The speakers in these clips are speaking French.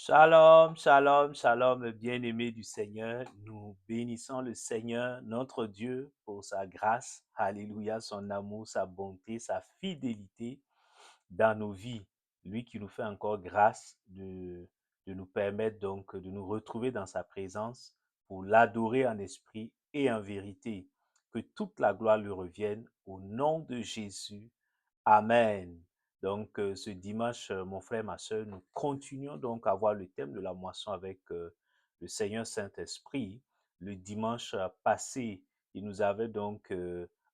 Shalom, shalom, shalom, bien-aimés du Seigneur. Nous bénissons le Seigneur, notre Dieu, pour sa grâce, alléluia, son amour, sa bonté, sa fidélité dans nos vies. Lui qui nous fait encore grâce de nous permettre donc de nous retrouver dans sa présence pour l'adorer en esprit et en vérité. Que toute la gloire lui revienne au nom de Jésus. Amen. Donc, ce dimanche, mon frère, ma soeur, nous continuons donc à voir le thème de la moisson avec le Seigneur Saint-Esprit. Le dimanche passé, il nous avait donc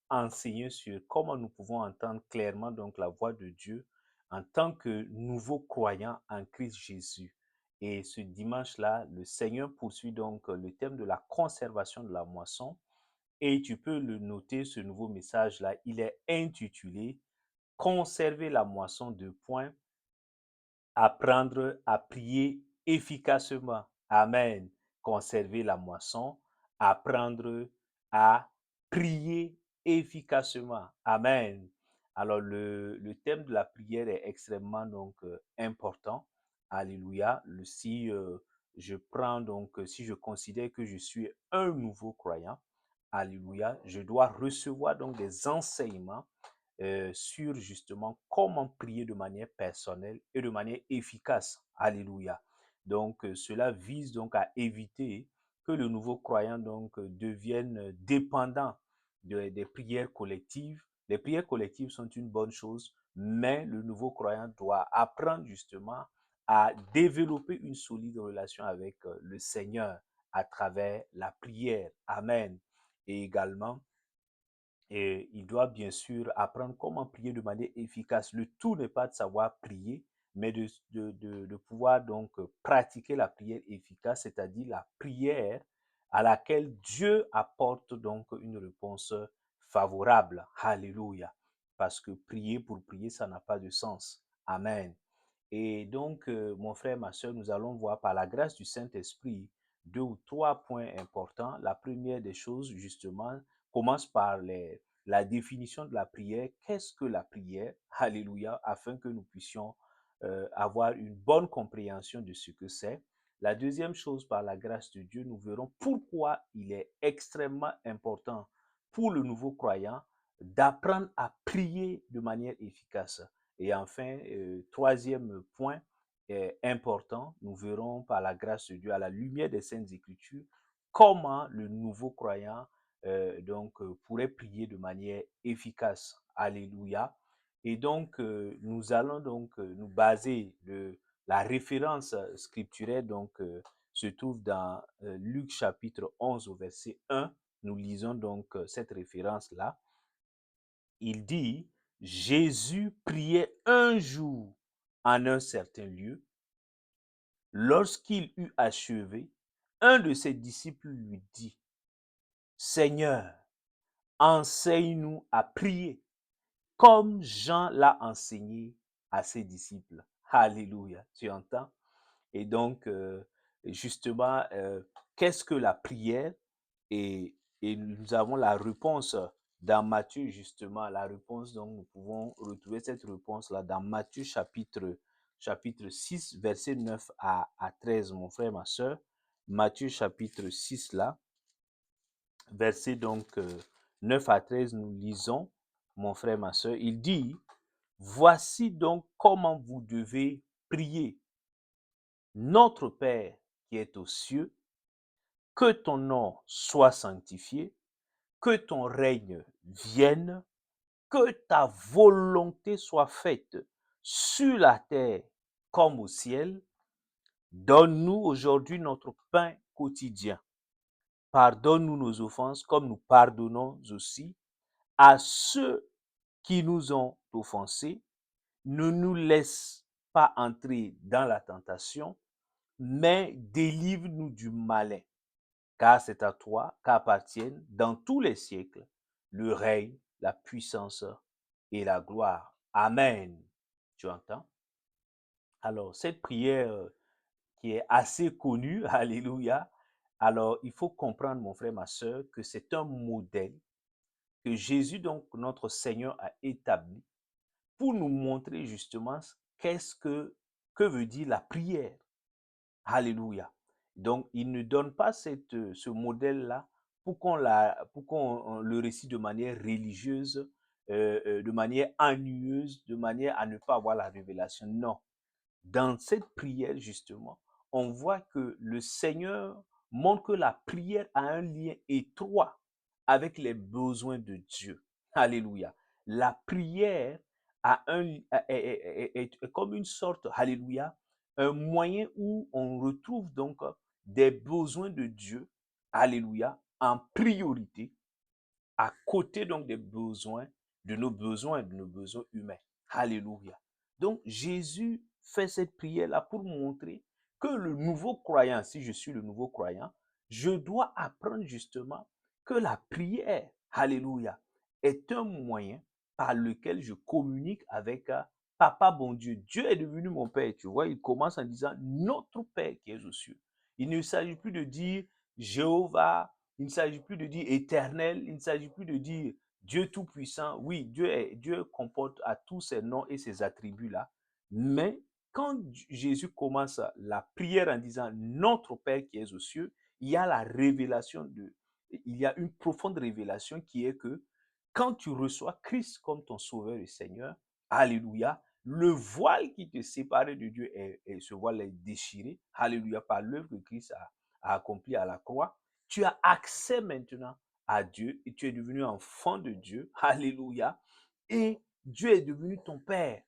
enseigné sur comment nous pouvons entendre clairement donc la voix de Dieu en tant que nouveaux croyants en Christ Jésus. Et ce dimanche-là, le Seigneur poursuit donc le thème de la conservation de la moisson. Et tu peux le noter, ce nouveau message-là, il est intitulé Conserver la moisson de points, apprendre à prier efficacement. Amen. Conserver la moisson, apprendre à prier efficacement. Amen. Alors, le thème de la prière est extrêmement donc important. Alléluia. Si je prends donc, si je considère que je suis un nouveau croyant, alléluia, je dois recevoir donc des enseignements sur justement comment prier de manière personnelle et de manière efficace. Alléluia. Donc, cela vise donc à éviter que le nouveau croyant donc devienne dépendant des prières collectives. Les prières collectives sont une bonne chose, mais le nouveau croyant doit apprendre justement à développer une solide relation avec le Seigneur à travers la prière. Amen. Et également, et il doit bien sûr apprendre comment prier de manière efficace. Le tout n'est pas de savoir prier, mais de pouvoir donc pratiquer la prière efficace, c'est-à-dire la prière à laquelle Dieu apporte donc une réponse favorable. Alléluia. Parce que prier pour prier, ça n'a pas de sens. Amen. Et donc, mon frère, ma soeur, nous allons voir par la grâce du Saint-Esprit deux ou trois points importants. La première des choses, justement, commence par la définition de la prière. Qu'est-ce que la prière? Alléluia, afin que nous puissions avoir une bonne compréhension de ce que c'est. La deuxième chose, par la grâce de Dieu, nous verrons pourquoi il est extrêmement important pour le nouveau croyant d'apprendre à prier de manière efficace. Et enfin, troisième point important, nous verrons par la grâce de Dieu, à la lumière des Saintes Écritures, comment le nouveau croyant pourrait prier de manière efficace. Alléluia. Et donc, nous allons donc nous baser, la référence scripturaire se trouve dans Luc chapitre 11 au verset 1. Nous lisons donc cette référence-là. Il dit, Jésus priait un jour en un certain lieu. Lorsqu'il eut achevé, un de ses disciples lui dit, Seigneur, enseigne-nous à prier, comme Jean l'a enseigné à ses disciples. Alléluia, tu entends? Et donc, justement, qu'est-ce que la prière? Et nous avons la réponse dans Matthieu, justement, la réponse, donc nous pouvons retrouver cette réponse-là dans Matthieu chapitre 6, verset 9 à 13, mon frère, ma soeur. Matthieu chapitre 6, là, verset donc 9 à 13, nous lisons, mon frère, ma soeur, il dit, voici donc comment vous devez prier. Notre Père qui est aux cieux, que ton nom soit sanctifié, que ton règne vienne, que ta volonté soit faite sur la terre comme au ciel. Donne-nous aujourd'hui notre pain quotidien. Pardonne-nous nos offenses comme nous pardonnons aussi à ceux qui nous ont offensés. Ne nous laisse pas entrer dans la tentation, mais délivre-nous du malin. Car c'est à toi qu'appartiennent dans tous les siècles le règne, la puissance et la gloire. Amen. Tu entends? Alors, cette prière qui est assez connue, alléluia, alors il faut comprendre, mon frère, ma soeur, que c'est un modèle que Jésus, donc notre Seigneur, a établi pour nous montrer justement que veut dire la prière. Alléluia. Donc, il ne donne pas ce modèle-là pour qu'on le récite de manière religieuse, de manière ennuyeuse, de manière à ne pas avoir la révélation. Non. Dans cette prière, justement, on voit que le Seigneur montre que la prière a un lien étroit avec les besoins de Dieu. Alléluia. La prière a est comme une sorte, alléluia, un moyen où on retrouve donc des besoins de Dieu, alléluia, en priorité à côté donc de nos besoins humains. Alléluia. Donc Jésus fait cette prière-là pour montrer que le nouveau croyant, si je suis le nouveau croyant, je dois apprendre justement que la prière, alléluia, est un moyen par lequel je communique avec Papa bon Dieu. Dieu est devenu mon Père, tu vois, il commence en disant notre Père qui est aux cieux. Il ne s'agit plus de dire Jéhovah, il ne s'agit plus de dire éternel, il ne s'agit plus de dire Dieu tout-puissant. Oui, Dieu comporte à tous ses noms et ses attributs-là. Mais quand Jésus commence la prière en disant notre Père qui est aux cieux, il y a la révélation il y a une profonde révélation qui est que quand tu reçois Christ comme ton sauveur et Seigneur, alléluia, le voile qui te séparait de Dieu ce voile est déchiré, alléluia, par l'œuvre que Christ a accompli à la croix. Tu as accès maintenant à Dieu et tu es devenu enfant de Dieu. Alléluia. Et Dieu est devenu ton Père.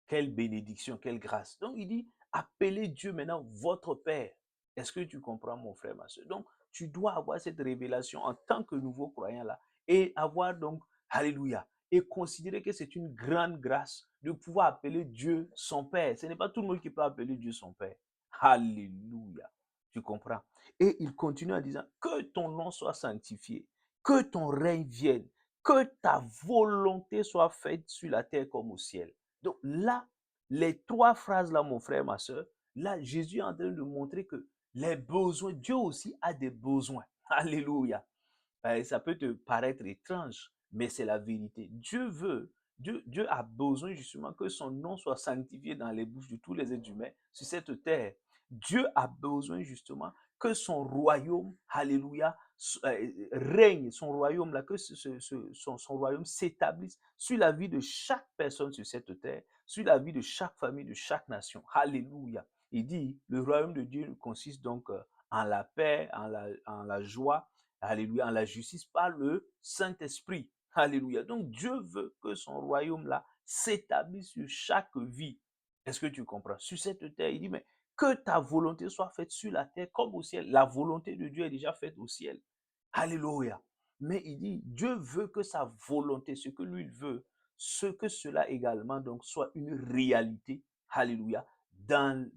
Quelle bénédiction, quelle grâce. Donc il dit, appelez Dieu maintenant votre Père. Est-ce que tu comprends, mon frère, ma soeur? Donc, tu dois avoir cette révélation en tant que nouveau croyant là et avoir donc, alléluia, et considérer que c'est une grande grâce de pouvoir appeler Dieu son Père. Ce n'est pas tout le monde qui peut appeler Dieu son Père. Alléluia. Tu comprends? Et il continue en disant, que ton nom soit sanctifié, que ton règne vienne, que ta volonté soit faite sur la terre comme au ciel. Donc là, les trois phrases là, mon frère, ma soeur, là, Jésus est en train de montrer que les besoins, Dieu aussi a des besoins. Alléluia. Ça peut te paraître étrange, mais c'est la vérité. Dieu a besoin justement que son nom soit sanctifié dans les bouches de tous les êtres humains sur cette terre. Dieu a besoin justement que son royaume, alléluia, règne, son royaume là, que son royaume s'établisse sur la vie de chaque personne sur cette terre, sur la vie de chaque famille, de chaque nation. Alléluia. Il dit, le royaume de Dieu consiste donc en la paix, en la joie, alléluia, en la justice par le Saint-Esprit. Alléluia. Donc Dieu veut que son royaume là s'établisse sur chaque vie. Est-ce que tu comprends? Sur cette terre, il dit, mais que ta volonté soit faite sur la terre comme au ciel. La volonté de Dieu est déjà faite au ciel. Alléluia. Mais il dit, Dieu veut que sa volonté, ce que lui veut, ce que cela également donc soit une réalité. Alléluia.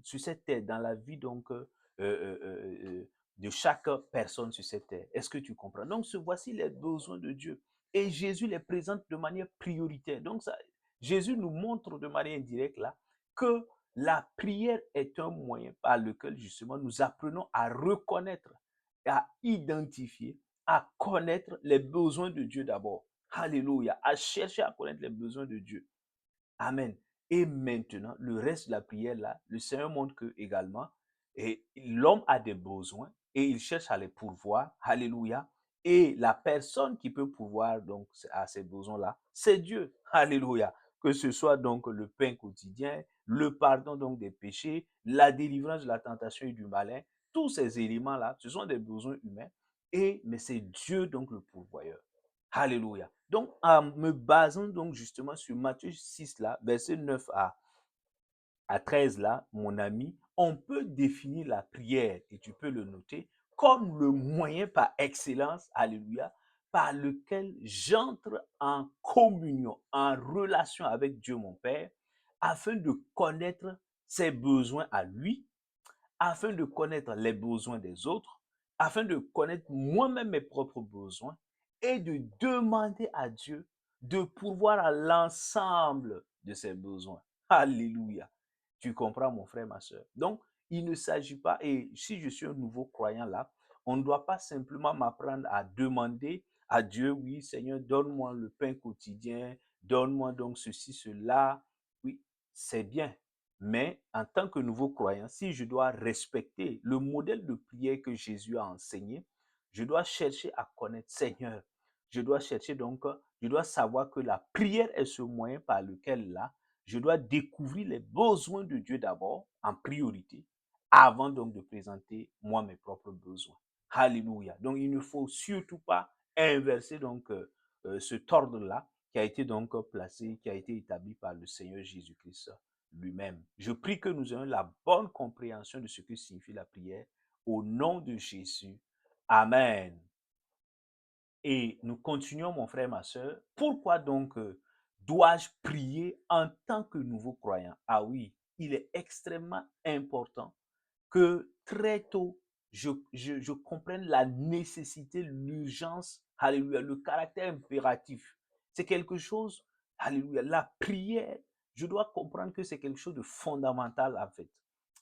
Sur cette terre, dans la vie donc de chaque personne sur cette terre. Est-ce que tu comprends? Donc, voici les besoins de Dieu. Et Jésus les présente de manière prioritaire. Donc, Jésus nous montre de manière indirecte là que la prière est un moyen par lequel justement nous apprenons à reconnaître, à identifier, à connaître les besoins de Dieu d'abord. Alléluia. À chercher à connaître les besoins de Dieu. Amen. Et maintenant, le reste de la prière, là, le Seigneur montre que également, et l'homme a des besoins et il cherche à les pourvoir. Alléluia. Et la personne qui peut pourvoir donc à ces besoins-là, c'est Dieu. Alléluia. Que ce soit donc le pain quotidien, le pardon donc des péchés, la délivrance de la tentation et du malin, tous ces éléments-là, ce sont des besoins humains. Mais c'est Dieu donc le pourvoyeur. Alléluia. Donc, en me basant donc justement sur Matthieu 6 là, verset 9 à 13 là, mon ami, on peut définir la prière, et tu peux le noter, comme le moyen par excellence, alléluia, par lequel j'entre en communion, en relation avec Dieu mon Père, afin de connaître ses besoins à lui, afin de connaître les besoins des autres, afin de connaître moi-même mes propres besoins et de demander à Dieu de pourvoir à l'ensemble de ses besoins. Alléluia. Tu comprends, mon frère, ma soeur. Donc, il ne s'agit pas, et si je suis un nouveau croyant là, on ne doit pas simplement m'apprendre à demander à Dieu, oui, Seigneur, donne-moi le pain quotidien, donne-moi donc ceci, cela. Oui, c'est bien. Mais en tant que nouveau croyant, si je dois respecter le modèle de prière que Jésus a enseigné, je dois chercher à connaître Seigneur. Je dois chercher donc, je dois savoir que la prière est ce moyen par lequel là, je dois découvrir les besoins de Dieu d'abord, en priorité, avant donc de présenter moi mes propres besoins. Alléluia. Donc il ne faut surtout pas inverser donc cet ordre-là qui a été donc placé, qui a été établi par le Seigneur Jésus-Christ lui-même. Je prie que nous ayons la bonne compréhension de ce que signifie la prière au nom de Jésus. Amen. Et nous continuons, mon frère, ma soeur. Pourquoi donc dois-je prier en tant que nouveau croyant? Ah oui, il est extrêmement important que très tôt, je comprenne la nécessité, l'urgence, alléluia, le caractère impératif. C'est quelque chose, alléluia, la prière, je dois comprendre que c'est quelque chose de fondamental en fait.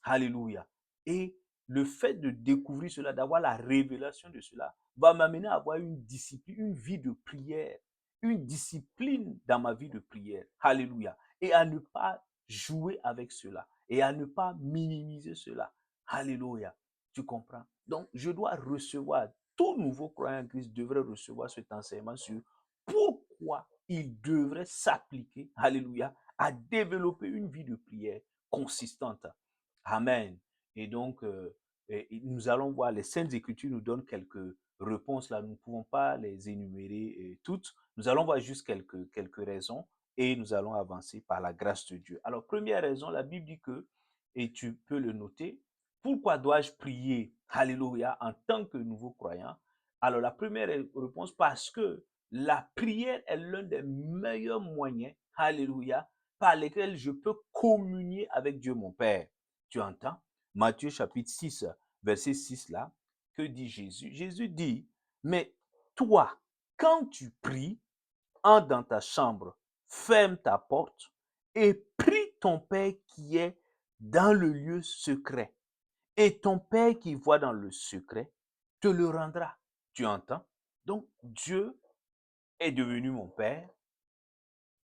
Alléluia. Et le fait de découvrir cela, d'avoir la révélation de cela, va m'amener à avoir une discipline, une vie de prière, une discipline dans ma vie de prière. Alléluia. Et à ne pas jouer avec cela et à ne pas minimiser cela. Alléluia. Tu comprends? Donc, je dois recevoir, tout nouveau croyant en Christ devrait recevoir cet enseignement sur pourquoi il devrait s'appliquer, alléluia, à développer une vie de prière consistante. Amen. Et donc, nous allons voir, les Saintes Écritures nous donnent quelques réponses là, nous ne pouvons pas les énumérer toutes. Nous allons voir juste quelques raisons et nous allons avancer par la grâce de Dieu. Alors, première raison, la Bible dit que, et tu peux le noter, pourquoi dois-je prier, alléluia, en tant que nouveau croyant? Alors, la première réponse, parce que la prière est l'un des meilleurs moyens, alléluia, par lesquels je peux communier avec Dieu mon Père. Tu entends? Matthieu chapitre 6, verset 6 là, que dit Jésus? Jésus dit, mais toi, quand tu pries, entre dans ta chambre, ferme ta porte et prie ton Père qui est dans le lieu secret. Et ton Père qui voit dans le secret te le rendra. Tu entends? Donc, Dieu est devenu mon Père.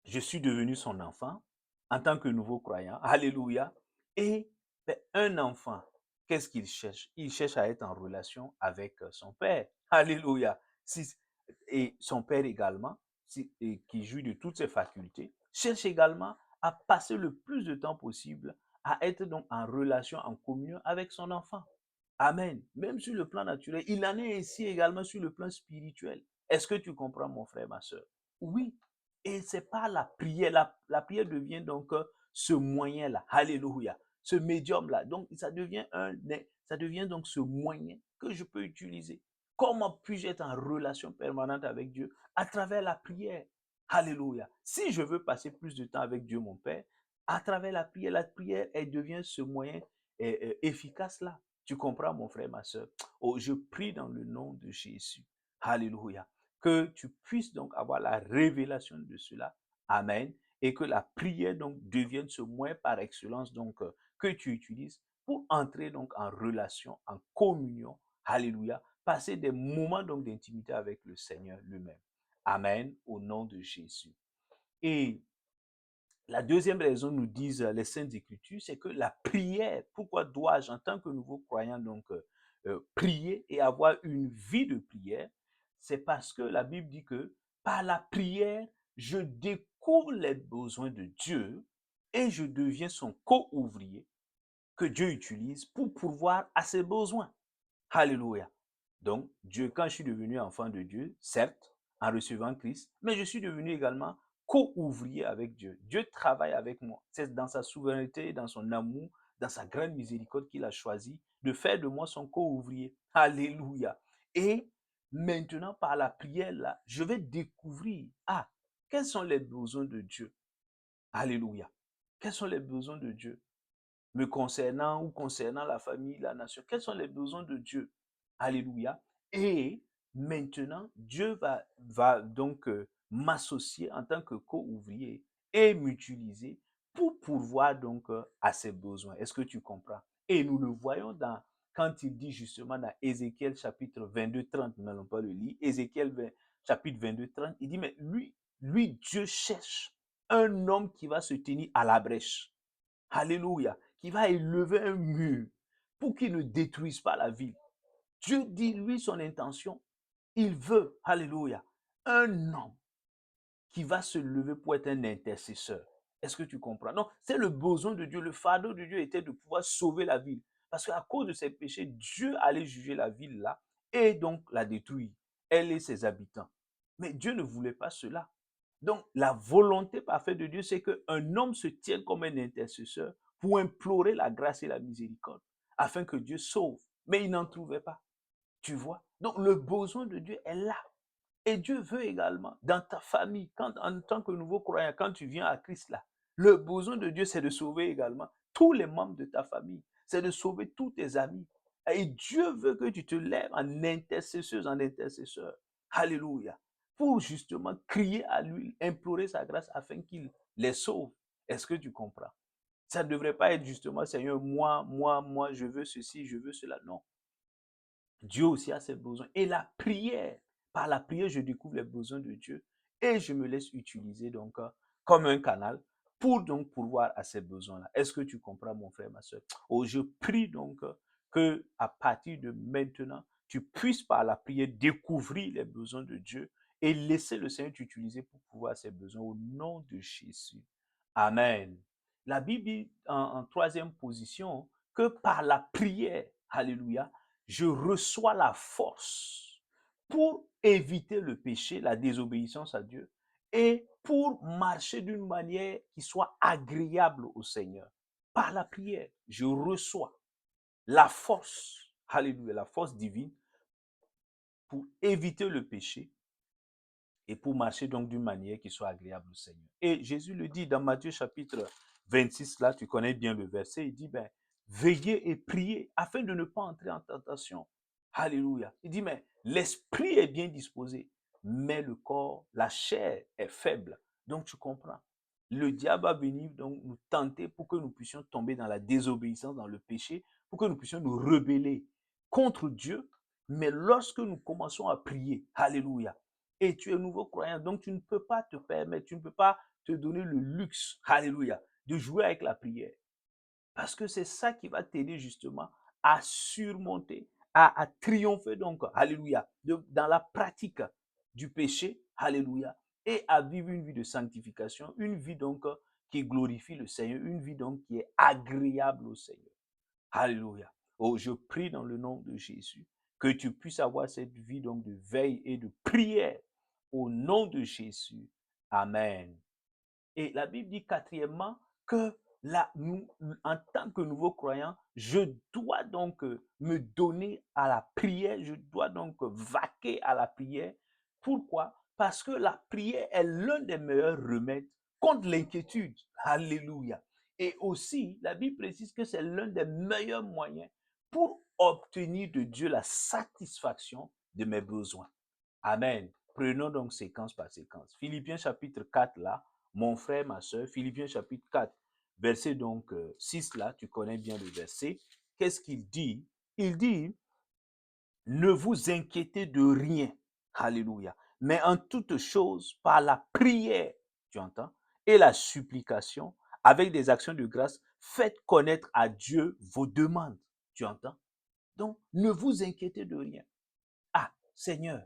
Je suis devenu son enfant en tant que nouveau croyant. Alléluia. Et un enfant, qu'est-ce qu'il cherche? Il cherche à être en relation avec son Père. Alléluia. Et son Père également, qui jouit de toutes ses facultés, cherche également à passer le plus de temps possible à être donc en relation, en communion avec son enfant. Amen. Même sur le plan naturel, il en est ainsi également sur le plan spirituel. Est-ce que tu comprends, mon frère, ma soeur? Oui. Et c'est pas la prière. La prière devient donc ce moyen-là. Alléluia. Ce médium-là. Donc, ça devient donc ce moyen que je peux utiliser. Comment puis-je être en relation permanente avec Dieu? À travers la prière. Alléluia. Si je veux passer plus de temps avec Dieu, mon Père, à travers la prière, elle devient ce moyen efficace-là. Tu comprends, mon frère, ma soeur? Oh, je prie dans le nom de Jésus. Alléluia. Que tu puisses donc avoir la révélation de cela. Amen. Et que la prière donc devienne ce moyen par excellence donc que tu utilises pour entrer donc en relation, en communion. Alléluia. Passer des moments donc d'intimité avec le Seigneur lui-même. Amen. Au nom de Jésus. Et la deuxième raison, nous disent les Saintes Écritures, c'est que la prière, pourquoi dois-je en tant que nouveau croyant donc prier et avoir une vie de prière? C'est parce que la Bible dit que par la prière, je découvre les besoins de Dieu et je deviens son co-ouvrier que Dieu utilise pour pourvoir à ses besoins. Alléluia. Donc, Dieu, quand je suis devenu enfant de Dieu, certes, en recevant Christ, mais je suis devenu également co-ouvrier avec Dieu. Dieu travaille avec moi. C'est dans sa souveraineté, dans son amour, dans sa grande miséricorde qu'il a choisi de faire de moi son co-ouvrier. Alléluia. Et maintenant, par la prière, là, je vais découvrir, quels sont les besoins de Dieu? Alléluia. Quels sont les besoins de Dieu? Me concernant ou concernant la famille, la nation. Quels sont les besoins de Dieu? Alléluia. Et maintenant, Dieu va donc m'associer en tant que co-ouvrier et m'utiliser pour pourvoir donc à ses besoins. Est-ce que tu comprends? Et nous le voyons quand il dit justement dans Ézéchiel chapitre 22-30, nous n'allons pas le lire, chapitre 22-30, il dit, mais lui, Dieu cherche un homme qui va se tenir à la brèche. Alléluia, qui va élever un mur pour qu'il ne détruise pas la ville. Dieu dit, lui, son intention, il veut, alléluia, un homme qui va se lever pour être un intercesseur. Est-ce que tu comprends? Non, c'est le besoin de Dieu. Le fardeau de Dieu était de pouvoir sauver la ville. Parce qu'à cause de ses péchés, Dieu allait juger la ville là et donc la détruire, elle et ses habitants. Mais Dieu ne voulait pas cela. Donc, la volonté parfaite de Dieu, c'est qu'un homme se tienne comme un intercesseur pour implorer la grâce et la miséricorde, afin que Dieu sauve. Mais il n'en trouvait pas. Tu vois? Donc, le besoin de Dieu est là. Et Dieu veut également, dans ta famille, quand, en tant que nouveau croyant, quand tu viens à Christ là, le besoin de Dieu, c'est de sauver également tous les membres de ta famille. C'est de sauver tous tes amis. Et Dieu veut que tu te lèves en intercesseuse, en intercesseur. Alléluia. Pour justement crier à lui, implorer sa grâce afin qu'il les sauve. Est-ce que tu comprends? Ça ne devrait pas être justement, Seigneur, moi, je veux ceci, je veux cela. Non. Dieu aussi a ses besoins. Et la prière, par la prière, je découvre les besoins de Dieu et je me laisse utiliser donc comme un canal pour donc pourvoir à ces besoins-là. Est-ce que tu comprends, mon frère, ma soeur? Oh, je prie donc que à partir de maintenant, tu puisses par la prière découvrir les besoins de Dieu et laisser le Seigneur t'utiliser pour pouvoir à ses besoins au nom de Jésus. Amen. La Bible dit en troisième position que par la prière, alléluia, je reçois la force pour éviter le péché, la désobéissance à Dieu, et pour marcher d'une manière qui soit agréable au Seigneur. Par la prière, je reçois la force, alléluia, la force divine pour éviter le péché et pour marcher donc d'une manière qui soit agréable au Seigneur. Et Jésus le dit dans Matthieu chapitre 26, là, tu connais bien le verset, il dit, ben, veillez et priez afin de ne pas entrer en tentation. Alléluia. Il dit, mais l'esprit est bien disposé, mais le corps, la chair est faible. Donc tu comprends. Le diable va venir donc nous tenter pour que nous puissions tomber dans la désobéissance, dans le péché, pour que nous puissions nous rebeller contre Dieu. Mais lorsque nous commençons à prier, alléluia, et tu es nouveau croyant, donc tu ne peux pas te permettre, tu ne peux pas te donner le luxe, alléluia, de jouer avec la prière. Parce que c'est ça qui va t'aider justement à surmonter, à triompher donc, alléluia, dans la pratique du péché, alléluia, et à vivre une vie de sanctification, une vie donc qui glorifie le Seigneur, une vie donc qui est agréable au Seigneur. Alléluia. Oh, je prie dans le nom de Jésus que tu puisses avoir cette vie donc de veille et de prière au nom de Jésus. Amen. Et la Bible dit quatrièmement que là, nous, en tant que nouveaux croyants, je dois donc me donner à la prière, je dois donc vaquer à la prière. Pourquoi? Parce que la prière est l'un des meilleurs remèdes contre l'inquiétude. Alléluia. Et aussi, la Bible précise que c'est l'un des meilleurs moyens pour obtenir de Dieu la satisfaction de mes besoins. Amen. Prenons donc séquence par séquence. Philippiens chapitre 4 là, mon frère, ma soeur, Philippiens chapitre 4, verset donc 6 là, tu connais bien le verset. Qu'est-ce qu'il dit? Il dit, ne vous inquiétez de rien. Alléluia. Mais en toute chose, par la prière, tu entends, et la supplication, avec des actions de grâce, faites connaître à Dieu vos demandes. Tu entends? Donc, ne vous inquiétez de rien. Ah, Seigneur,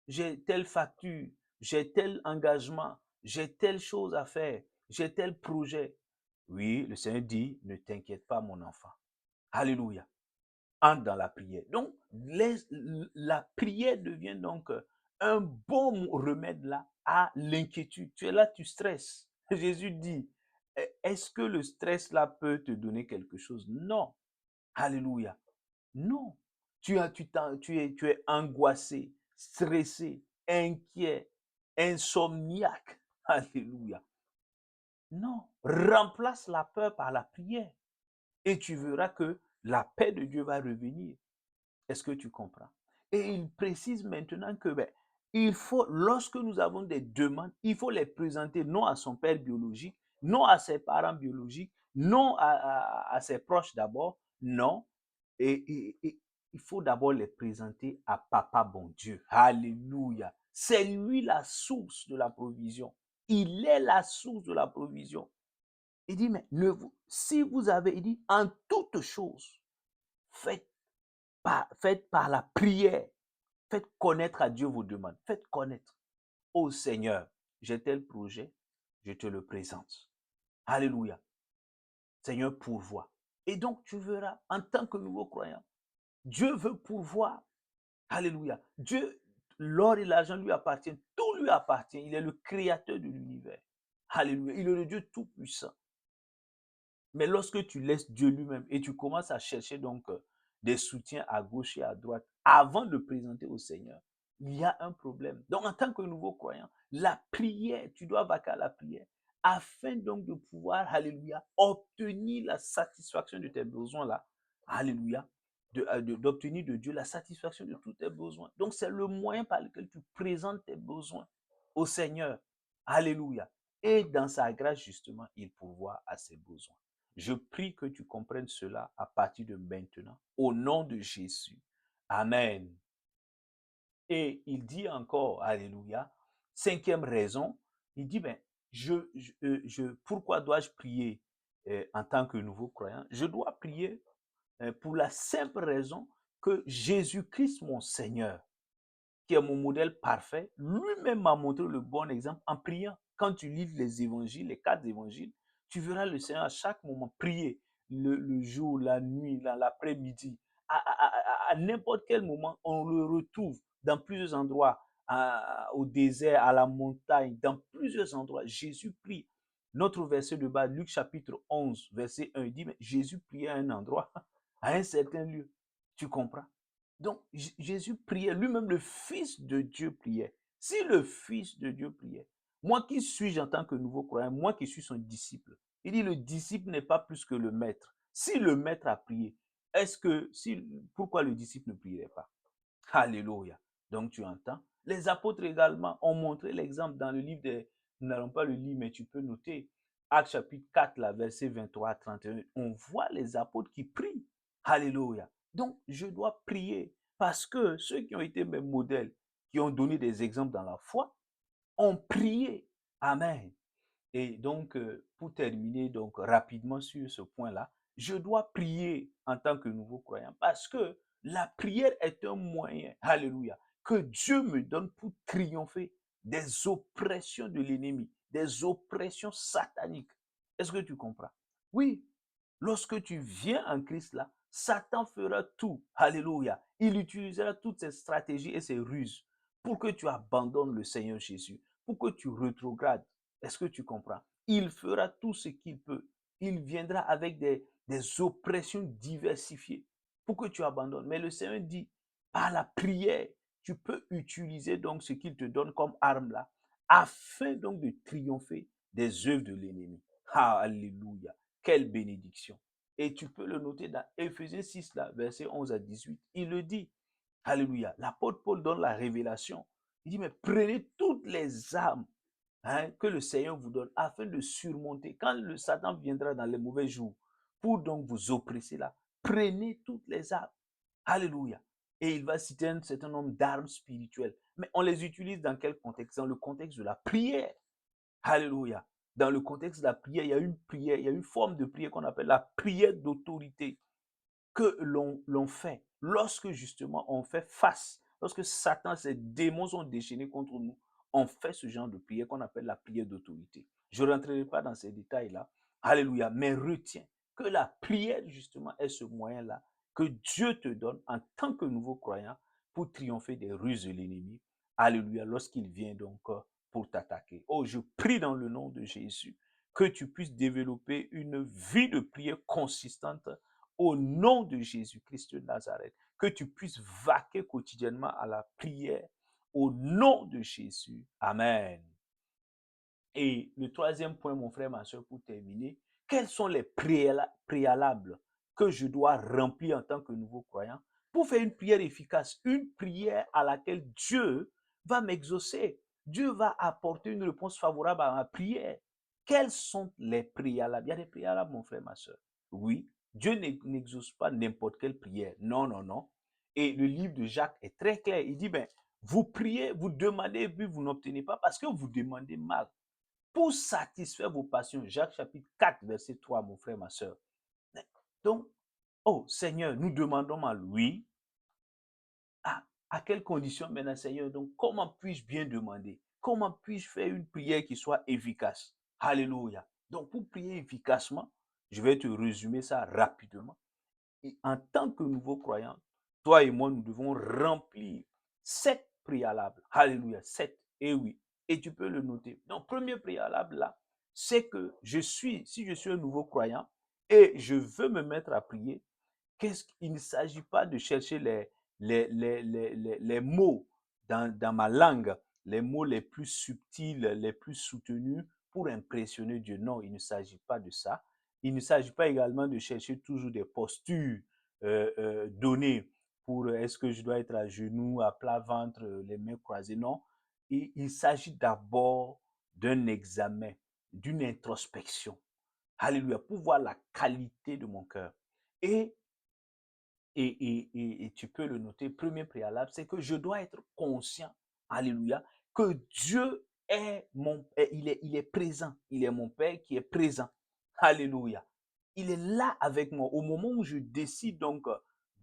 j'ai telle facture, j'ai tel engagement, j'ai telle chose à faire, j'ai tel projet. Oui, le Seigneur dit, ne t'inquiète pas, mon enfant. Alléluia. Entre dans la prière. Donc, la prière devient donc un bon remède là à l'inquiétude. Tu es là, tu stresses. Jésus dit, est-ce que le stress là peut te donner quelque chose? Non. Alléluia. Non. Tu es angoissé, stressé, inquiet, insomniaque. Alléluia. Non. Remplace la peur par la prière et tu verras que la paix de Dieu va revenir. Est-ce que tu comprends? Et il précise maintenant que il faut, lorsque nous avons des demandes, il faut les présenter non à son père biologique, non à ses parents biologiques, non à ses proches d'abord, non. Et il faut d'abord les présenter à Papa bon Dieu. Alléluia. C'est lui la source de la provision. Il est la source de la provision. Il dit, mais si vous avez, il dit, en toute chose, faites par la prière, faites connaître à Dieu vos demandes. Faites connaître. Ô Seigneur, j'ai tel projet, je te le présente. Alléluia. Seigneur, pourvois. Et donc, tu verras, en tant que nouveau croyant, Dieu veut pourvoir. Alléluia. Dieu, l'or et l'argent lui appartiennent. Tout lui appartient. Il est le créateur de l'univers. Alléluia. Il est le Dieu tout-puissant. Mais lorsque tu laisses Dieu lui-même et tu commences à chercher donc des soutiens à gauche et à droite avant de le présenter au Seigneur, il y a un problème. Donc, en tant que nouveau croyant, la prière, tu dois vaquer à la prière afin donc de pouvoir, alléluia, obtenir la satisfaction de tes besoins là. Alléluia. D'obtenir de Dieu la satisfaction de tous tes besoins. Donc, c'est le moyen par lequel tu présentes tes besoins au Seigneur. Alléluia. Et dans sa grâce, justement, il pourvoit à ses besoins. Je prie que tu comprennes cela à partir de maintenant, au nom de Jésus. Amen. Et il dit encore, alléluia, cinquième raison, il dit, ben, pourquoi dois-je prier en tant que nouveau croyant? Je dois prier pour la simple raison que Jésus-Christ, mon Seigneur, qui est mon modèle parfait, lui-même m'a montré le bon exemple en priant. Quand tu lis les évangiles, les 4 évangiles, tu verras le Seigneur à chaque moment prier, le jour, la nuit, l'après-midi, à n'importe quel moment, on le retrouve dans plusieurs endroits, au désert, à la montagne, dans plusieurs endroits. Jésus prie. Notre verset de bas, Luc chapitre 11, verset 1, il dit, mais Jésus priait à un endroit, à un certain lieu. Tu comprends? Donc, Jésus priait, lui-même le Fils de Dieu priait. Si le Fils de Dieu priait, moi qui suis-je en tant que nouveau croyant, moi qui suis son disciple, il dit le disciple n'est pas plus que le maître. Si le maître a prié, pourquoi le disciple ne prierait pas? Alléluia. Donc tu entends. Les apôtres également ont montré l'exemple dans le livre des, nous n'allons pas le lire, mais tu peux noter, Actes chapitre 4, là, verset 23 à 31. On voit les apôtres qui prient. Alléluia. Donc je dois prier parce que ceux qui ont été mes modèles, qui ont donné des exemples dans la foi, ont prié. Amen. Et donc, pour terminer donc rapidement sur ce point-là, je dois prier en tant que nouveau croyant parce que la prière est un moyen, alléluia, que Dieu me donne pour triompher des oppressions de l'ennemi, des oppressions sataniques. Est-ce que tu comprends? Oui, lorsque tu viens en Christ là, Satan fera tout, alléluia. Il utilisera toutes ses stratégies et ses ruses pour que tu abandonnes le Seigneur Jésus, pour que tu rétrogrades. Est-ce que tu comprends? Il fera tout ce qu'il peut. Il viendra avec des oppressions diversifiées pour que tu abandonnes. Mais le Seigneur dit, par la prière, tu peux utiliser donc ce qu'il te donne comme arme là, afin donc de triompher des œuvres de l'ennemi. Alléluia. Quelle bénédiction. Et tu peux le noter dans Éphésiens 6, là, verset 11 à 18. Il le dit. Alléluia. L'apôtre Paul donne la révélation. Il dit, mais prenez toutes les armes que le Seigneur vous donne afin de surmonter. Quand le Satan viendra dans les mauvais jours pour donc vous oppresser là, prenez toutes les armes. Alléluia. Et il va citer un certain nombre d'armes spirituelles. Mais on les utilise dans quel contexte? Dans le contexte de la prière. Alléluia. Dans le contexte de la prière, il y a une prière, il y a une forme de prière qu'on appelle la prière d'autorité que l'on fait lorsque justement on fait face, lorsque Satan, ses démons sont déchaînés contre nous, on fait ce genre de prière qu'on appelle la prière d'autorité. Je ne rentrerai pas dans ces détails-là. Alléluia. Mais retiens que la prière, justement, est ce moyen-là que Dieu te donne en tant que nouveau croyant pour triompher des ruses de l'ennemi. Alléluia. Lorsqu'il vient donc pour t'attaquer. Oh, je prie dans le nom de Jésus que tu puisses développer une vie de prière consistante au nom de Jésus-Christ de Nazareth, que tu puisses vaquer quotidiennement à la prière au nom de Jésus. Amen. Et le troisième point, mon frère, ma soeur, pour terminer, quels sont les préalables que je dois remplir en tant que nouveau croyant pour faire une prière efficace, une prière à laquelle Dieu va m'exaucer. Dieu va apporter une réponse favorable à ma prière. Quels sont les préalables? Il y a des préalables, mon frère, ma soeur. Oui, Dieu n'exauce pas n'importe quelle prière. Non, non, non. Et le livre de Jacques est très clair. Il dit, ben, vous priez, vous demandez, puis vous n'obtenez pas parce que vous demandez mal. pour satisfaire vos passions. Jacques chapitre 4, verset 3, mon frère, ma soeur. Donc, oh Seigneur, nous demandons à lui, à quelles conditions maintenant, Seigneur? Donc, comment puis-je bien demander? Comment puis-je faire une prière qui soit efficace? Alléluia. Donc, pour prier efficacement, je vais te résumer ça rapidement. Et en tant que nouveau croyant, toi et moi, nous devons remplir 7 préalables. Alléluia, 7. Et oui. Et tu peux le noter. Donc, premier préalable là, c'est que si je suis un nouveau croyant et je veux me mettre à prier, il ne s'agit pas de chercher les mots dans ma langue, les mots les plus subtils, les plus soutenus pour impressionner Dieu. Non, il ne s'agit pas de ça. Il ne s'agit pas également de chercher toujours des postures données pour est-ce que je dois être à genoux, à plat ventre, les mains croisées. Non, il s'agit d'abord d'un examen, d'une introspection. Alléluia, pour voir la qualité de mon cœur. Et et tu peux le noter, premier préalable, c'est que je dois être conscient, alléluia, que Dieu il est présent. Il est mon Père qui est présent. Alléluia. Il est là avec moi. Au moment où je décide donc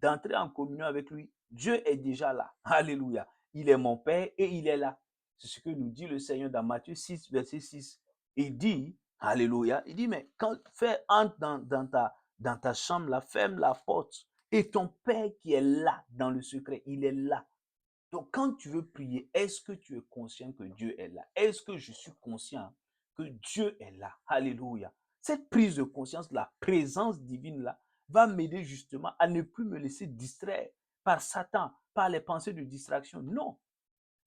d'entrer en communion avec lui, Dieu est déjà là. Alléluia. Il est mon Père et il est là. C'est ce que nous dit le Seigneur dans Matthieu 6, verset 6. Il dit, alléluia, il dit, mais entre dans ta chambre, là, ferme la porte. Et ton Père qui est là dans le secret, il est là. Donc, quand tu veux prier, est-ce que tu es conscient que Dieu est là? Est-ce que je suis conscient que Dieu est là? Alléluia. Cette prise de conscience, la présence divine là, va m'aider justement à ne plus me laisser distraire par Satan, par les pensées de distraction. Non.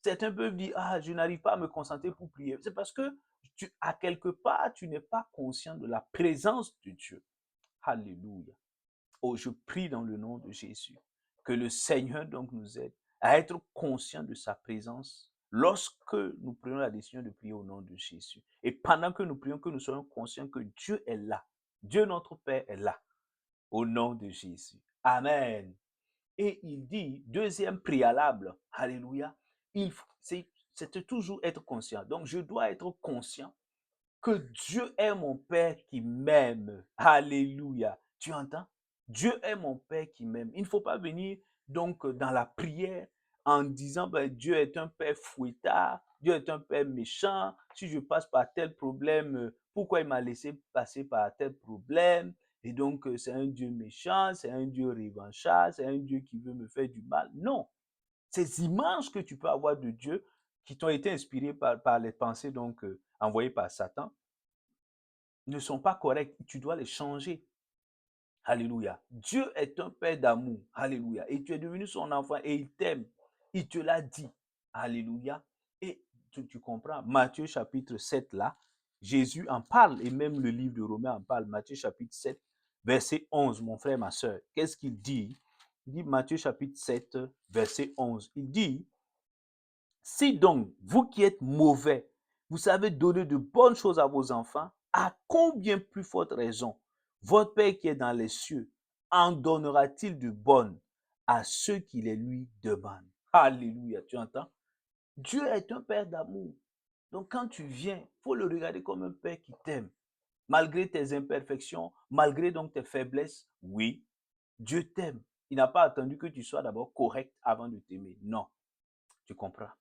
Certains peuvent dire, ah, je n'arrive pas à me concentrer pour prier. C'est parce que à quelque part, tu n'es pas conscient de la présence de Dieu. Alléluia. Oh, je prie dans le nom de Jésus que le Seigneur donc nous aide à être conscient de sa présence lorsque nous prenons la décision de prier au nom de Jésus. Et pendant que nous prions, que nous soyons conscients que Dieu est là. Dieu notre Père est là. Au nom de Jésus. Amen. Et il dit, deuxième préalable, alléluia, c'est toujours être conscient. Donc, je dois être conscient que Dieu est mon Père qui m'aime. Alléluia. Tu entends? Dieu est mon Père qui m'aime. Il ne faut pas venir donc dans la prière en disant ben, Dieu est un Père fouettard, Dieu est un Père méchant. Si je passe par tel problème, pourquoi il m'a laissé passer par tel problème? Et donc, c'est un Dieu méchant, c'est un Dieu revanchard, c'est un Dieu qui veut me faire du mal. Non. Ces images que tu peux avoir de Dieu qui t'ont été inspirées par les pensées donc envoyées par Satan, ne sont pas corrects. Tu dois les changer. Alléluia. Dieu est un Père d'amour. Alléluia. Et tu es devenu son enfant et il t'aime. Il te l'a dit. Alléluia. Et tu comprends. Matthieu chapitre 7 là, Jésus en parle et même le livre de Romains en parle. Matthieu chapitre 7, verset 11, mon frère, ma soeur. Qu'est-ce qu'il dit? Il dit Matthieu chapitre 7, verset 11. Il dit, si donc, vous qui êtes mauvais, vous savez donner de bonnes choses à vos enfants, à combien plus forte raison votre Père qui est dans les cieux en donnera-t-il de bonnes à ceux qui les lui demandent? Alléluia, tu entends? Dieu est un Père d'amour. Donc quand tu viens, il faut le regarder comme un Père qui t'aime. Malgré tes imperfections, malgré donc tes faiblesses, oui, Dieu t'aime. Il n'a pas attendu que tu sois d'abord correct avant de t'aimer. Non, tu comprends?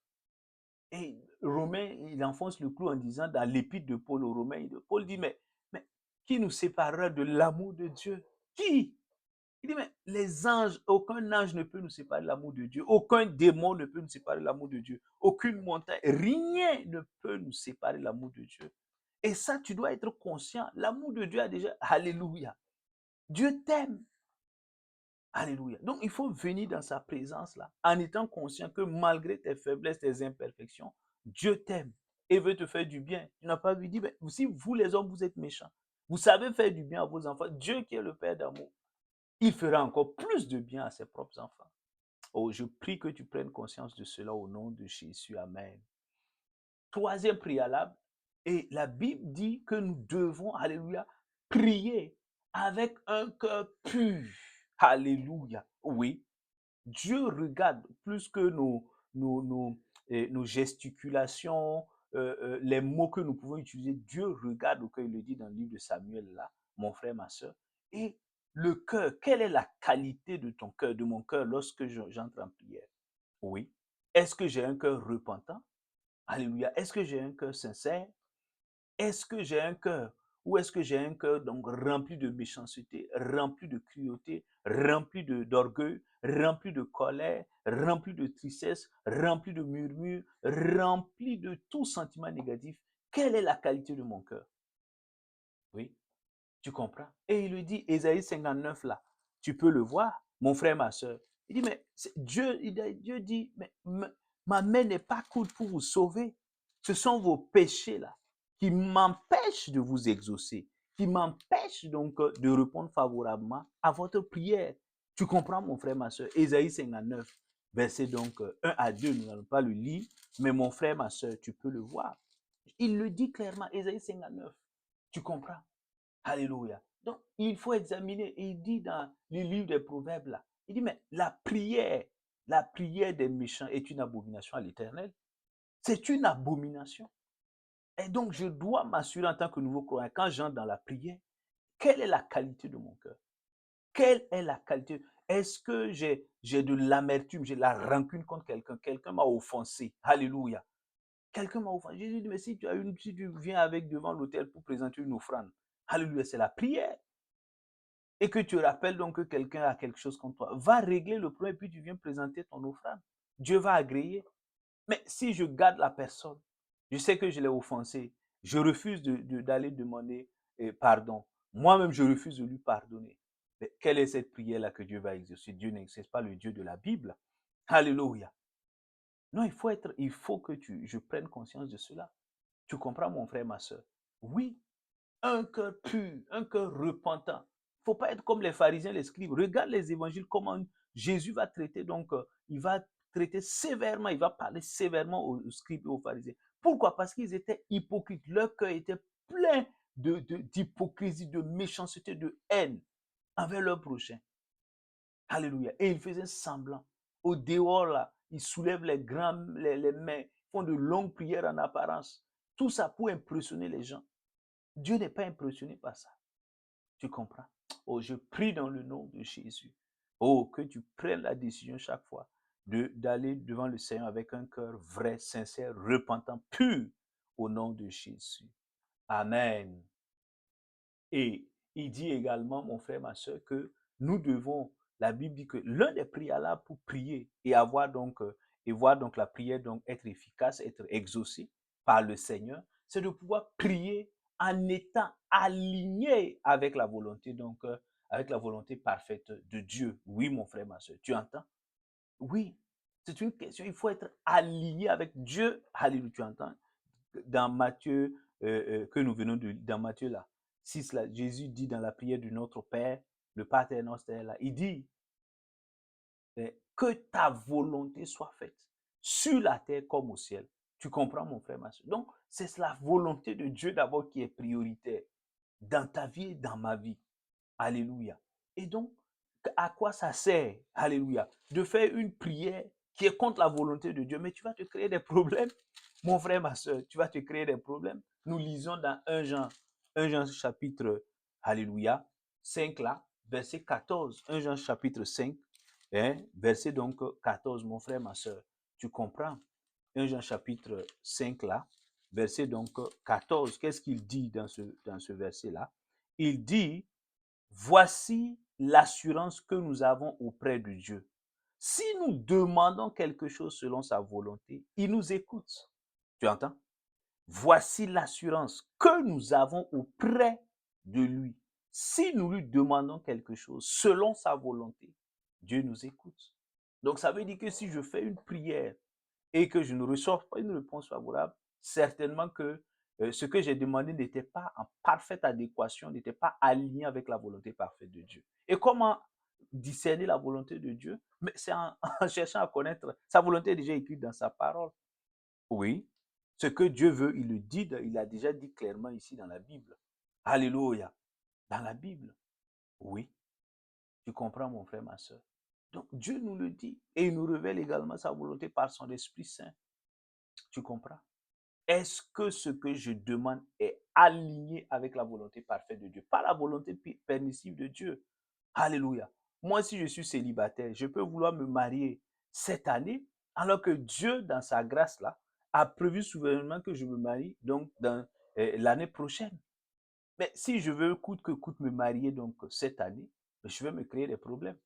Et Romain, il enfonce le clou en disant dans l'épître de Paul aux Romains, Paul dit, mais qui nous séparera de l'amour de Dieu? Qui? Il dit, mais les anges, aucun ange ne peut nous séparer de l'amour de Dieu. Aucun démon ne peut nous séparer de l'amour de Dieu. Aucune montagne, rien ne peut nous séparer de l'amour de Dieu. Et ça, tu dois être conscient. L'amour de Dieu a déjà, alléluia. Dieu t'aime. Alléluia. Donc, il faut venir dans sa présence là, en étant conscient que malgré tes faiblesses, tes imperfections, Dieu t'aime et veut te faire du bien. Tu n'as pas vu dire, mais si vous les hommes, vous êtes méchants, vous savez faire du bien à vos enfants, Dieu qui est le Père d'amour, il fera encore plus de bien à ses propres enfants. Oh, je prie que tu prennes conscience de cela au nom de Jésus. Amen. Troisième préalable, et la Bible dit que nous devons, alléluia, prier avec un cœur pur. Alléluia. Oui, Dieu regarde plus que nos gesticulations, les mots que nous pouvons utiliser. Dieu regarde au cœur, il le dit dans le livre de Samuel, là, mon frère, ma soeur. Et le cœur, quelle est la qualité de ton cœur, de mon cœur, lorsque j'entre en prière? Oui. Est-ce que j'ai un cœur repentant? Alléluia. Est-ce que j'ai un cœur sincère? Est-ce que j'ai un cœur ou est-ce que j'ai un cœur donc rempli de méchanceté, rempli de cruauté, rempli d'orgueil, rempli de colère, rempli de tristesse, rempli de murmures, rempli de tout sentiment négatif? Quelle est la qualité de mon cœur? Oui, tu comprends? Et il lui dit, Ésaïe 59 là, tu peux le voir, mon frère, ma soeur. Il dit, mais Dieu dit, mais ma main n'est pas courte pour vous sauver. Ce sont vos péchés là qui m'empêchent de vous exaucer, qui m'empêchent donc de répondre favorablement à votre prière. Tu comprends, mon frère, ma soeur? Ésaïe 59, verset donc 1 à 2, nous n'allons pas le lire, mais mon frère, ma soeur, tu peux le voir. Il le dit clairement, Ésaïe 59. Tu comprends? Alléluia. Donc, il faut examiner. Il dit dans le livre des Proverbes, là, il dit, mais la prière des méchants est une abomination à l'Éternel. C'est une abomination. Et donc, je dois m'assurer en tant que nouveau croyant, quand j'entre dans la prière, quelle est la qualité de mon cœur? Quelle est la qualité? Est-ce que j'ai de l'amertume, j'ai de la rancune contre quelqu'un? Quelqu'un m'a offensé. Alléluia. Quelqu'un m'a offensé. Jésus dit, mais si tu viens avec devant l'autel pour présenter une offrande, alléluia, c'est la prière. Et que tu rappelles donc que quelqu'un a quelque chose contre toi, va régler le problème, puis tu viens présenter ton offrande. Dieu va agréer. Mais si je garde la personne, je sais que je l'ai offensé, je refuse d'aller demander pardon. Moi-même, je refuse de lui pardonner. Mais quelle est cette prière-là que Dieu va exaucer? Dieu n'exerce pas le Dieu de la Bible. Alléluia. Non, il faut que je prenne conscience de cela. Tu comprends, mon frère, ma soeur? Oui, un cœur pur, un cœur repentant. Il ne faut pas être comme les pharisiens, les scribes. Regarde les évangiles, comment Jésus va traiter. Donc, il va traiter sévèrement, il va parler sévèrement aux scribes et aux pharisiens. Pourquoi? Parce qu'ils étaient hypocrites. Leur cœur était plein d'hypocrisie, de méchanceté, de haine envers leur prochain. Alléluia. Et ils faisaient semblant. Au dehors, là, ils soulèvent les mains, font de longues prières en apparence. Tout ça pour impressionner les gens. Dieu n'est pas impressionné par ça. Tu comprends? Oh, je prie dans le nom de Jésus. Oh, que tu prennes la décision chaque fois d'aller devant le Seigneur avec un cœur vrai, sincère, repentant, pur, au nom de Jésus. Amen. Et il dit également, mon frère, ma soeur, que nous devons, la Bible dit que l'un des préalables pour prier et voir donc la prière donc être efficace, être exaucée par le Seigneur, c'est de pouvoir prier en étant aligné avec la volonté avec la volonté parfaite de Dieu. Oui, mon frère, ma soeur, tu entends? Oui, c'est une question, il faut être aligné avec Dieu. Alléluia, tu entends? Dans Matthieu, que nous venons de dans Matthieu là, 6 là, Jésus dit dans la prière de notre Père, le Pater Noster là, il dit que ta volonté soit faite sur la terre comme au ciel. Tu comprends, mon frère, ma soeur? Donc, c'est la volonté de Dieu d'abord qui est prioritaire dans ta vie et dans ma vie. Alléluia. Et donc, à quoi ça sert, alléluia, de faire une prière qui est contre la volonté de Dieu? Mais tu vas te créer des problèmes, mon frère, ma soeur, tu vas te créer des problèmes. Nous lisons dans 1 Jean chapitre, alléluia, 5 là, verset 14. 1 Jean chapitre 5, hein, verset donc 14, mon frère, ma soeur, tu comprends? 1 Jean chapitre 5 là, verset donc 14, qu'est-ce qu'il dit dans ce verset-là? Il dit, voici l'assurance que nous avons auprès de Dieu. Si nous demandons quelque chose selon sa volonté, il nous écoute. Tu entends? Voici l'assurance que nous avons auprès de lui. Si nous lui demandons quelque chose selon sa volonté, Dieu nous écoute. Donc ça veut dire que si je fais une prière et que je ne reçois pas une réponse favorable, certainement que ce que j'ai demandé n'était pas en parfaite adéquation, n'était pas aligné avec la volonté parfaite de Dieu. Et comment discerner la volonté de Dieu? Mais c'est en cherchant à connaître. Sa volonté est déjà écrite dans sa parole. Oui. Ce que Dieu veut, il le dit, il a déjà dit clairement ici dans la Bible. Alléluia. Dans la Bible. Oui. Tu comprends, mon frère, ma soeur? Donc, Dieu nous le dit et il nous révèle également sa volonté par son Esprit Saint. Tu comprends? Est-ce que ce que je demande est aligné avec la volonté parfaite de Dieu, pas la volonté permissive de Dieu? Alléluia. Moi, si je suis célibataire, je peux vouloir me marier cette année, alors que Dieu, dans sa grâce là, a prévu souverainement que je me marie donc dans l'année prochaine. Mais si je veux coûte que coûte me marier donc cette année, je vais me créer des problèmes.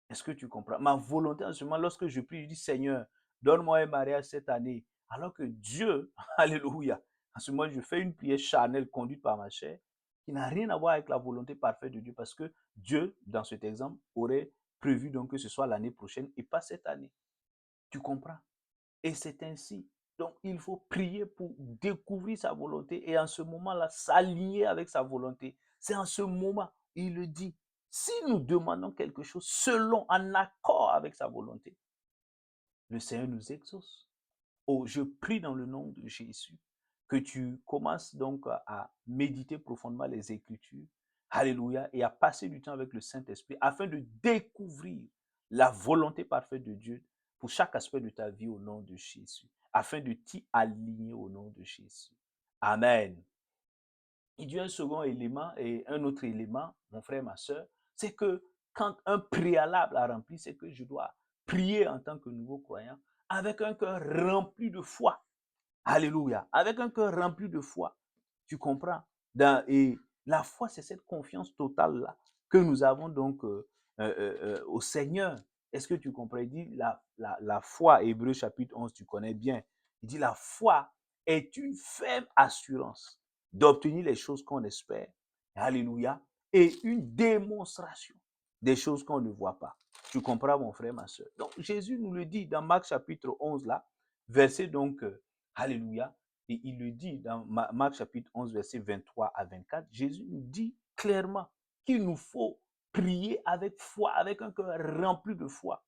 Est-ce que tu comprends? Ma volonté en ce moment, lorsque je prie, je dis Seigneur, donne-moi un mariage cette année. Alors que Dieu, alléluia, en ce moment, je fais une prière charnelle conduite par ma chair qui n'a rien à voir avec la volonté parfaite de Dieu parce que Dieu, dans cet exemple, aurait prévu donc que ce soit l'année prochaine et pas cette année. Tu comprends? Et c'est ainsi. Donc, il faut prier pour découvrir sa volonté et en ce moment-là, s'aligner avec sa volonté. C'est en ce moment, il le dit, si nous demandons quelque chose selon, en accord avec sa volonté, le Seigneur nous exauce. Oh, je prie dans le nom de Jésus que tu commences donc à méditer profondément les Écritures, alléluia, et à passer du temps avec le Saint-Esprit afin de découvrir la volonté parfaite de Dieu pour chaque aspect de ta vie au nom de Jésus, afin de t'y aligner au nom de Jésus. Amen. Il y a un second élément et un autre élément, mon frère, ma soeur, c'est que quand un préalable a rempli, c'est que je dois prier en tant que nouveau croyant avec un cœur rempli de foi. Alléluia. Avec un cœur rempli de foi. Tu comprends? Et la foi, c'est cette confiance totale-là que nous avons donc au Seigneur. Est-ce que tu comprends? Il dit la foi, Hébreu chapitre 11, tu connais bien. Il dit la foi est une ferme assurance d'obtenir les choses qu'on espère. Alléluia. Et une démonstration des choses qu'on ne voit pas. Tu comprends, mon frère, ma soeur? Donc, Jésus nous le dit dans Marc chapitre 11, là, verset donc alléluia. Et il le dit dans Marc chapitre 11, verset 23 à 24. Jésus nous dit clairement qu'il nous faut prier avec foi, avec un cœur rempli de foi.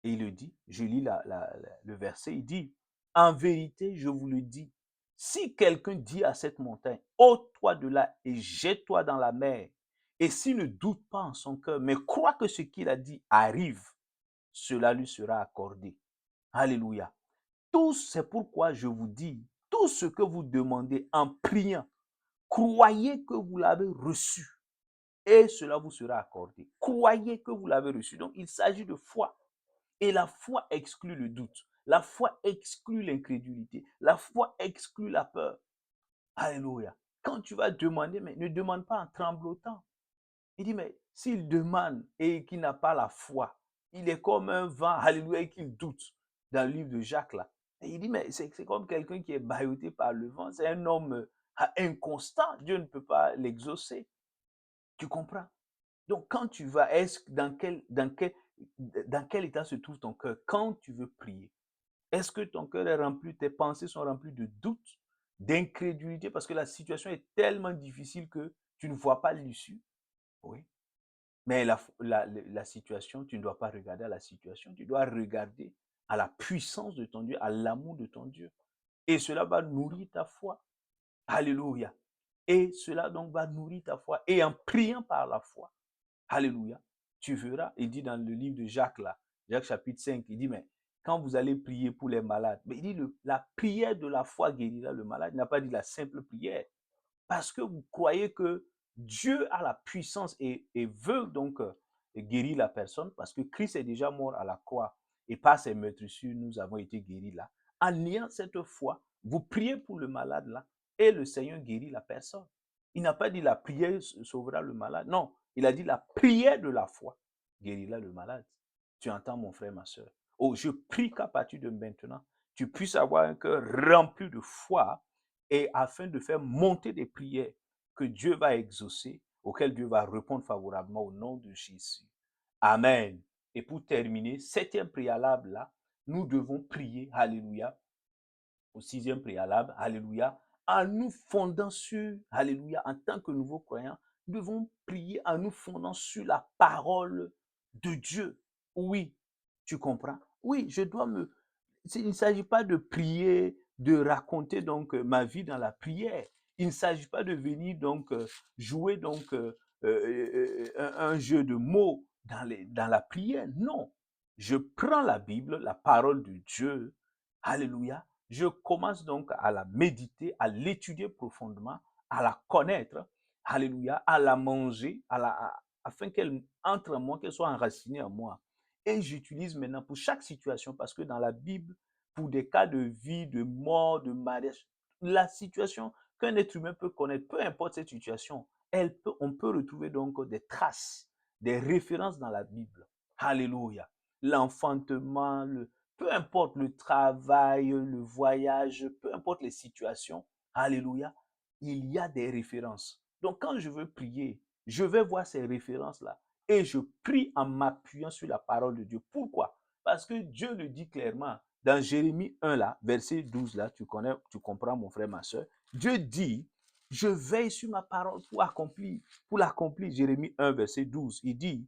Et il le dit, je lis le verset, il dit, en vérité, je vous le dis, si quelqu'un dit à cette montagne, ôte-toi de là et jette-toi dans la mer, et s'il ne doute pas en son cœur, mais croit que ce qu'il a dit arrive, cela lui sera accordé. Alléluia. Tout, c'est pourquoi je vous dis, tout ce que vous demandez en priant, croyez que vous l'avez reçu et cela vous sera accordé. Croyez que vous l'avez reçu. Donc, il s'agit de foi. Et la foi exclut le doute. La foi exclut l'incrédulité. La foi exclut la peur. Alléluia. Quand tu vas demander, mais ne demande pas en tremblotant. Il dit, mais s'il demande et qu'il n'a pas la foi, il est comme un vent, alléluia, et qu'il doute. Dans le livre de Jacques, là. Et il dit, mais c'est comme quelqu'un qui est bâilloté par le vent. C'est un homme inconstant. Dieu ne peut pas l'exaucer. Tu comprends? Donc, quand tu vas, dans quel état se trouve ton cœur quand tu veux prier? Est-ce que ton cœur est rempli, tes pensées sont remplies de doute, d'incrédulité, parce que la situation est tellement difficile que tu ne vois pas l'issue? Oui. Mais la situation, tu ne dois pas regarder à la situation, tu dois regarder à la puissance de ton Dieu, à l'amour de ton Dieu. Et cela va nourrir ta foi. Alléluia. Et cela donc va nourrir ta foi. Et en priant par la foi, alléluia, tu verras, il dit dans le livre de Jacques, là, Jacques chapitre 5, il dit, mais quand vous allez prier pour les malades, mais il dit, la prière de la foi guérira le malade. Il n'a pas dit la simple prière. Parce que vous croyez que Dieu a la puissance et veut donc guérir la personne parce que Christ est déjà mort à la croix et par ses meurtrissures, nous avons été guéris là. En ayant cette foi, vous priez pour le malade là et le Seigneur guérit la personne. Il n'a pas dit la prière sauvera le malade. Non, il a dit la prière de la foi guérira le malade. Tu entends mon frère, ma soeur? Oh, je prie qu'à partir de maintenant, tu puisses avoir un cœur rempli de foi et afin de faire monter des prières que Dieu va exaucer, auxquelles Dieu va répondre favorablement au nom de Jésus. Amen. Et pour terminer, septième préalable là, nous devons prier, alléluia, au sixième préalable, alléluia, en nous fondant sur, alléluia, en tant que nouveaux croyants, nous devons prier en nous fondant sur la parole de Dieu. Oui, tu comprends? Oui, je dois me... Il ne s'agit pas de prier, de raconter donc ma vie dans la prière. Il ne s'agit pas de venir donc jouer donc un jeu de mots dans la prière. Non, je prends la Bible, la parole de Dieu, alléluia, je commence donc à la méditer, à l'étudier profondément, à la connaître, alléluia, à la manger, afin qu'elle entre en moi, qu'elle soit enracinée en moi. Et j'utilise maintenant pour chaque situation, parce que dans la Bible, pour des cas de vie, de mort, de mariage, la situation qu'un être humain peut connaître, peu importe cette situation, on peut retrouver donc des traces, des références dans la Bible. Alléluia. L'enfantement, peu importe le travail, le voyage, peu importe les situations, alléluia, il y a des références. Donc quand je veux prier, je vais voir ces références-là et je prie en m'appuyant sur la parole de Dieu. Pourquoi? Parce que Dieu le dit clairement dans Jérémie 1, là, verset 12, là, tu connais, tu comprends mon frère, ma soeur. Dieu dit, je veille sur ma parole pour l'accomplir. Jérémie 1, verset 12, il dit,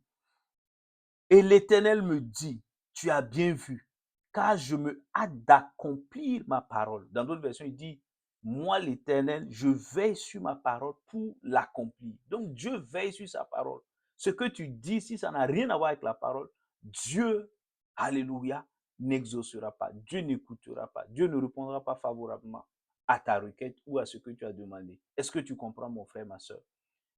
et l'Éternel me dit, tu as bien vu, car je me hâte d'accomplir ma parole. Dans d'autres versions, il dit, moi l'Éternel, je veille sur ma parole pour l'accomplir. Donc Dieu veille sur sa parole. Ce que tu dis, si ça n'a rien à voir avec la parole, Dieu, alléluia, n'exaucera pas. Dieu n'écoutera pas. Dieu ne répondra pas favorablement à ta requête ou à ce que tu as demandé. Est-ce que tu comprends, mon frère, ma soeur?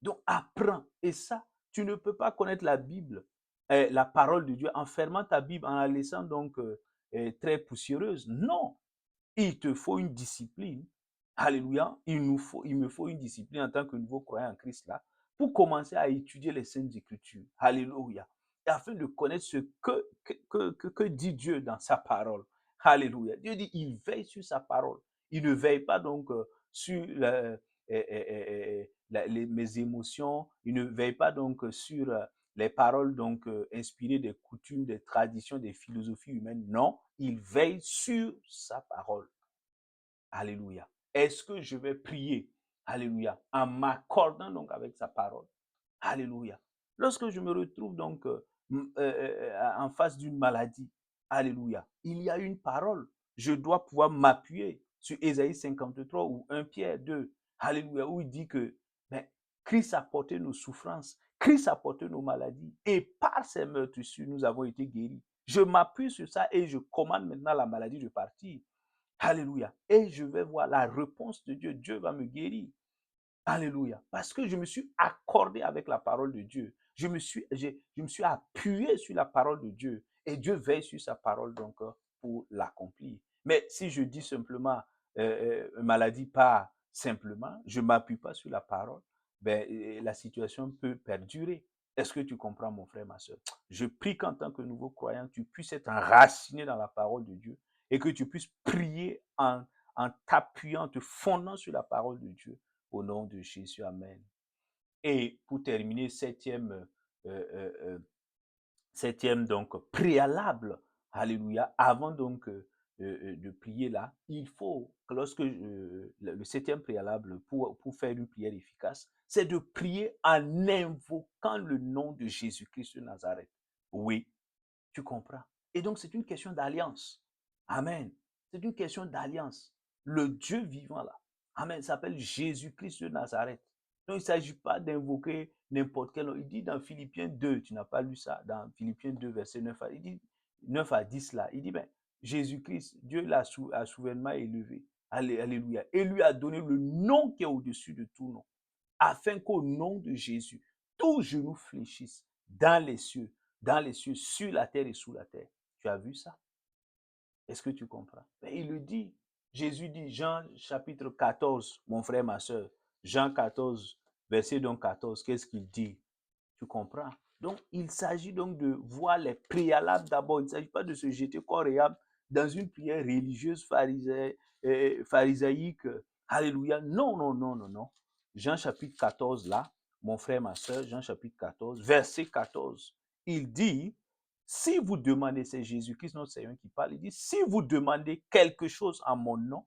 Donc apprends. Et ça, tu ne peux pas connaître la Bible, la parole de Dieu, en fermant ta Bible, en la laissant donc très poussiéreuse. Non, il te faut une discipline. Alléluia. Il me faut une discipline en tant que nouveau croyant en Christ là, pour commencer à étudier les Saintes Écritures. Alléluia. Et afin de connaître ce que dit Dieu dans sa parole. Alléluia. Dieu dit, il veille sur sa parole. Il ne veille pas donc sur mes émotions. Il ne veille pas donc sur les paroles donc inspirées des coutumes, des traditions, des philosophies humaines. Non, il veille sur sa parole. Alléluia. Est-ce que je vais prier? Alléluia. En m'accordant donc avec sa parole. Alléluia. Lorsque je me retrouve donc en face d'une maladie, alléluia, il y a une parole. Je dois pouvoir m'appuyer sur Ésaïe 53 ou 1 Pierre 2, alléluia, où il dit que ben, Christ a porté nos souffrances, Christ a porté nos maladies, et par ses meurtrissures, nous avons été guéris. Je m'appuie sur ça et je commande maintenant la maladie de partir. Alléluia. Et je vais voir la réponse de Dieu. Dieu va me guérir. Alléluia. Parce que je me suis accordé avec la parole de Dieu. Je me suis appuyé sur la parole de Dieu. Et Dieu veille sur sa parole donc pour l'accomplir. Mais si je dis simplement maladie pas simplement, je ne m'appuie pas sur la parole, ben, la situation peut perdurer. Est-ce que tu comprends, mon frère, ma soeur? Je prie qu'en tant que nouveau croyant, tu puisses être enraciné dans la parole de Dieu et que tu puisses prier en t'appuyant, en te fondant sur la parole de Dieu. Au nom de Jésus, Amen. Et pour terminer, septième donc préalable, alléluia, avant donc de prier là, il faut que lorsque le septième préalable pour faire une prière efficace, c'est de prier en invoquant le nom de Jésus-Christ de Nazareth. Oui, tu comprends. Et donc, c'est une question d'alliance. Amen. C'est une question d'alliance. Le Dieu vivant là. Amen. S'appelle Jésus-Christ de Nazareth. Donc, il ne s'agit pas d'invoquer n'importe quel nom. Il dit dans Philippiens 2, tu n'as pas lu ça, dans Philippiens 2, verset 9 à, il dit, 9 à 10 là, il dit, ben, Jésus-Christ, Dieu l'a souverainement élevé. Alléluia. Et lui a donné le nom qui est au-dessus de tout nom. Afin qu'au nom de Jésus, tout genou fléchisse dans les cieux, sur la terre et sous la terre. Tu as vu ça? Est-ce que tu comprends? Ben, il le dit. Jésus dit, Jean chapitre 14, mon frère, ma soeur, Jean 14, verset donc 14, qu'est-ce qu'il dit? Tu comprends? Donc, il s'agit donc de voir les préalables d'abord. Il ne s'agit pas de se jeter corps et âme dans une prière religieuse pharisaïque. Alléluia. Non, non, non, non, non. Jean chapitre 14, là, mon frère, ma soeur, Jean chapitre 14, verset 14, il dit, si vous demandez, c'est Jésus-Christ, notre Seigneur qui parle, il dit, si vous demandez quelque chose en mon nom,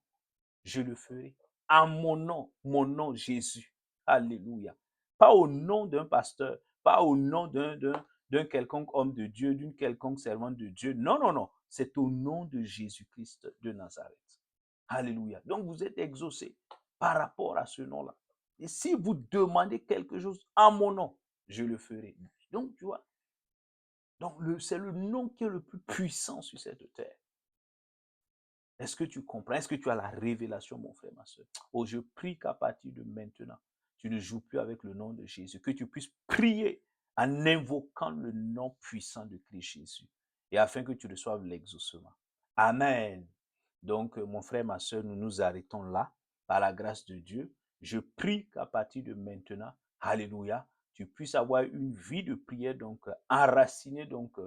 je le ferai. En mon nom Jésus. Alléluia. Pas au nom d'un pasteur, pas au nom d'un quelconque homme de Dieu, d'une quelconque servante de Dieu. Non, non, non. C'est au nom de Jésus-Christ de Nazareth. Alléluia. Donc vous êtes exaucés par rapport à ce nom-là. Et si vous demandez quelque chose en mon nom, je le ferai. Donc, tu vois, donc c'est le nom qui est le plus puissant sur cette terre. Est-ce que tu comprends? Est-ce que tu as la révélation, mon frère, ma soeur? Oh, je prie qu'à partir de maintenant, tu ne joues plus avec le nom de Jésus, que tu puisses prier en invoquant le nom puissant de Christ Jésus et afin que tu reçoives l'exaucement. Amen. Donc, mon frère, ma soeur, nous nous arrêtons là par la grâce de Dieu. Je prie qu'à partir de maintenant, alléluia, tu puisses avoir une vie de prière, donc enracinée, donc,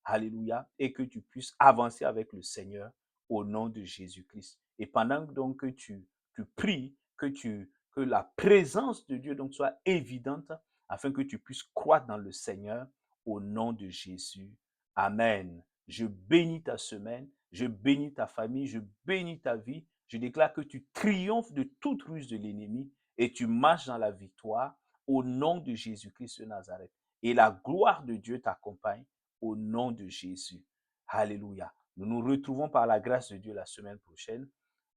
alléluia, et que tu puisses avancer avec le Seigneur au nom de Jésus-Christ. Et pendant donc que tu pries, que la présence de Dieu donc soit évidente afin que tu puisses croître dans le Seigneur au nom de Jésus. Amen. Je bénis ta semaine, je bénis ta famille, je bénis ta vie. Je déclare que tu triomphes de toute ruse de l'ennemi et tu marches dans la victoire au nom de Jésus-Christ de Nazareth. Et la gloire de Dieu t'accompagne au nom de Jésus. Alléluia. Nous nous retrouvons par la grâce de Dieu la semaine prochaine.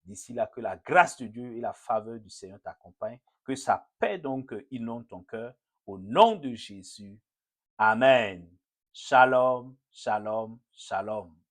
D'ici là, que la grâce de Dieu et la faveur du Seigneur t'accompagnent. Que sa paix donc inonde ton cœur. Au nom de Jésus. Amen. Shalom, shalom, shalom.